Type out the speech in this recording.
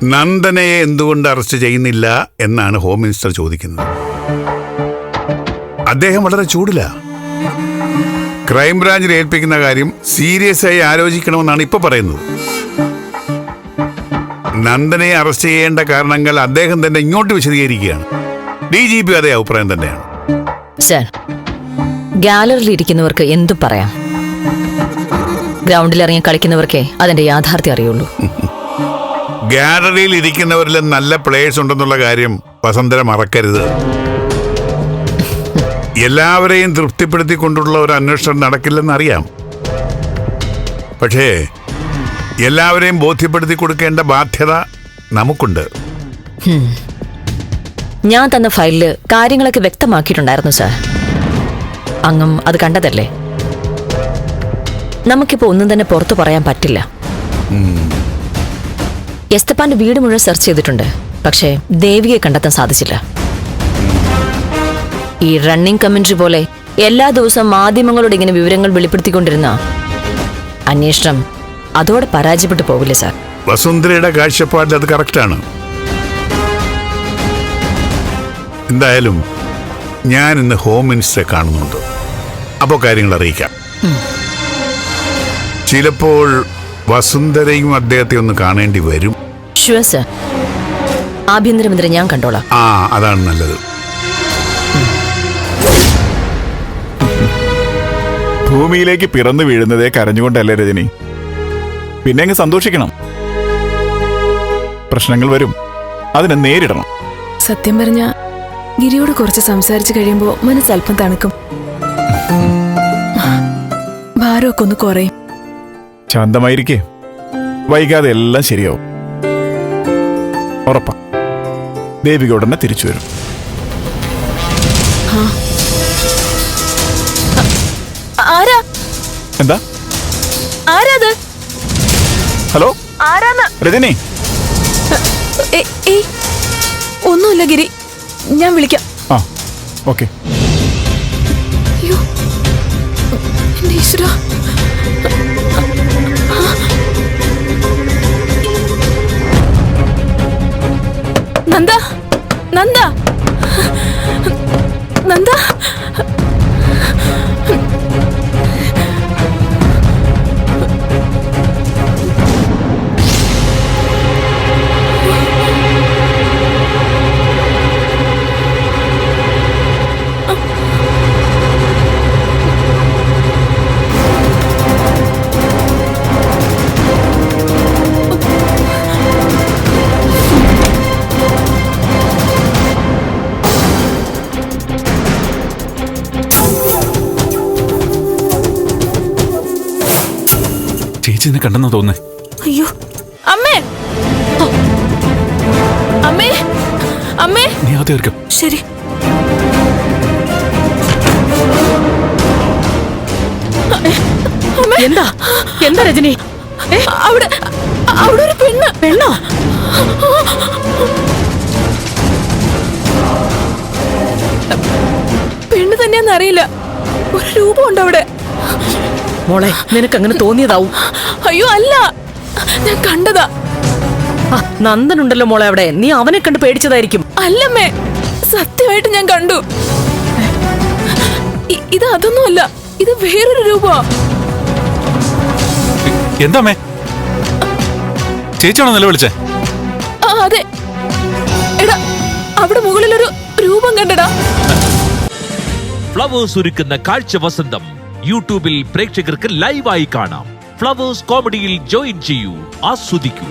നന്ദനയെ എന്തുകൊണ്ട് അറസ്റ്റ് ചെയ്യുന്നില്ല എന്നാണ് ഹോം മിനിസ്റ്റർ ചോദിക്കുന്നത്. അദ്ദേഹം വളരെ ചൂടില. ക്രൈംബ്രാഞ്ചിൽ ഏൽപ്പിക്കുന്ന കാര്യം സീരിയസ് ആയി ആലോചിക്കണമെന്നാണ് ഇപ്പൊ പറയുന്നത്. നന്ദനയെ അറസ്റ്റ് ചെയ്യേണ്ട കാരണങ്ങൾ അദ്ദേഹം തന്നെ ഇങ്ങോട്ട് വിശദീകരിക്കുകയാണ്. DGP അതേ അഭിപ്രായം തന്നെയാണ്. സർ, ഗാലറിയിൽ ഇരിക്കുന്നവർക്ക് എന്തും പറയാം. ഗ്രൗണ്ടിൽ ഇറങ്ങി കളിക്കുന്നവർക്കേ അതിന്റെ യാഥാർത്ഥ്യം അറിയുള്ളൂ. ഗാലറിയിൽ ഇരിക്കുന്നവരിലും നല്ല പ്ലേയേഴ്സ് ഉണ്ടെന്നുള്ള കാര്യം വസുന്ധര മറക്കരുത്. എല്ലാവരെയും തൃപ്തിപ്പെടുത്തിക്കൊണ്ടുള്ള ഒരു അന്വേഷണം നടക്കില്ലെന്നറിയാം. പക്ഷേ എല്ലാവരെയും ബോധ്യപ്പെടുത്തി കൊടുക്കേണ്ട ബാധ്യത നമുക്കുണ്ട്. ഞാൻ തന്ന ഫയലില് കാര്യങ്ങളൊക്കെ വ്യക്തമാക്കിയിട്ടുണ്ടായിരുന്നു സാർ. അങ്ങും അത് കണ്ടതല്ലേ? നമുക്കിപ്പോ ഒന്നും തന്നെ പുറത്തു പറയാൻ പറ്റില്ല. എസ്തപ്പാന്റെ വീട് മുഴുവൻ സെർച്ച് ചെയ്തിട്ടുണ്ട്. പക്ഷേ ദേവിയെ കണ്ടെത്താൻ സാധിച്ചില്ല. ഈ റണ്ണിംഗ് കമന്ററി പോലെ എല്ലാ ദിവസവും മാധ്യമങ്ങളോട് ഇങ്ങനെ വിവരങ്ങൾ വെളിപ്പെടുത്തിക്കൊണ്ടിരുന്ന അന്വേഷണം അതോടെ പരാജയപ്പെട്ടു പോകില്ലേ സാർ? വസുന്ധരയുടെ കാഴ്ചപ്പാടിൽ അത് കറക്റ്റാണ്. എന്തായാലും ഞാൻ ഇന്ന് ഹോം മിനിസ്റ്ററെ കാണുന്നുണ്ട്. അപ്പോൾ കാര്യങ്ങൾ അറിയിക്കാം. ചിലപ്പോൾ വസുന്ധരയും അദ്ദേഹത്തെ ഒന്ന് കാണേണ്ടി വരും. Sure sir. ആഭ്യന്തരമന്ത്രി ഞാൻ കണ്ടോളാം. അതാണ് നല്ലത്. ഭൂമിയിലേക്ക് പിറന്നു വീഴുന്നതേ കരഞ്ഞുകൊണ്ടല്ലേ രജനി? പിന്നെ അങ്ങ് സന്തോഷിക്കണം. പ്രശ്നങ്ങൾ വരും, അതിനെ നേരിടണം. സത്യം പറഞ്ഞ ഗിരിയോട് കുറച്ച് സംസാരിച്ചു കഴിയുമ്പോ മനസ്സൽപ്പം തണുക്കും. ഭാരമൊക്കെ ഒന്ന് കുറയും. ശാന്തമായിരിക്കേ, വൈകാതെ എല്ലാം ശരിയാവും. ഉറപ്പാ. ദേവിക ഉടനെ തിരിച്ചു വരും. ആരാ? എന്താ? ആരാത്? ഹലോ, ആരാന്ന്? രജനി. ഒന്നുമില്ല ഗിരി, ഞാൻ വിളിക്കാം. ഓക്കെ. അയ്യോ, എന്റെ ഈശ്വരാ. നന്ദ, നന്ദ, നന്ദ. ചേച്ചിനെ കണ്ടെന്ന് തോന്നേ. അയ്യോ, അമ്മേ, അമ്മേ, അമ്മേ. നീ ആദ്യം ഇരിക്കും. ശരി. എന്താ എന്താ രജനി? അവിടെ അവിടെ ഒരു പെണ്ണ്. പെണ്ണോ? പെണ്ണ് തന്നെയാന്ന് അറിയില്ല. ഒരു രൂപമുണ്ട് അവിടെ. മോളെ, നിനക്ക് അങ്ങനെ തോന്നിയതാവും. അയ്യോ അല്ല, ഞാൻ കണ്ടതാ. നന്ദനുണ്ടല്ലോ മോളെ അവിടെ. നീ അവനെ കണ്ട് പേടിച്ചതായിരിക്കും. അല്ലമ്മേ, സത്യമായിട്ട് ഞാൻ കണ്ടു. ഇത് അതൊന്നുമല്ല, ഇത് വേറൊരു രൂപമാ. എന്താ ചേച്ചിയാണോ നിലവിളിച്ചേ? അതെ. എടാ, അവിടെ മുകളിലൊരു രൂപം കണ്ടടാ. ഫ്ലവേഴ്സ് ഒരുക്കുന്ന കാഴ്ച വസന്തം യൂട്യൂബിൽ പ്രേക്ഷകർക്ക് ലൈവായി കാണാം. ഫ്ലവേഴ്സ് കോമഡിയിൽ ജോയിൻ ചെയ്യൂ, ആസ്വദിക്കൂ.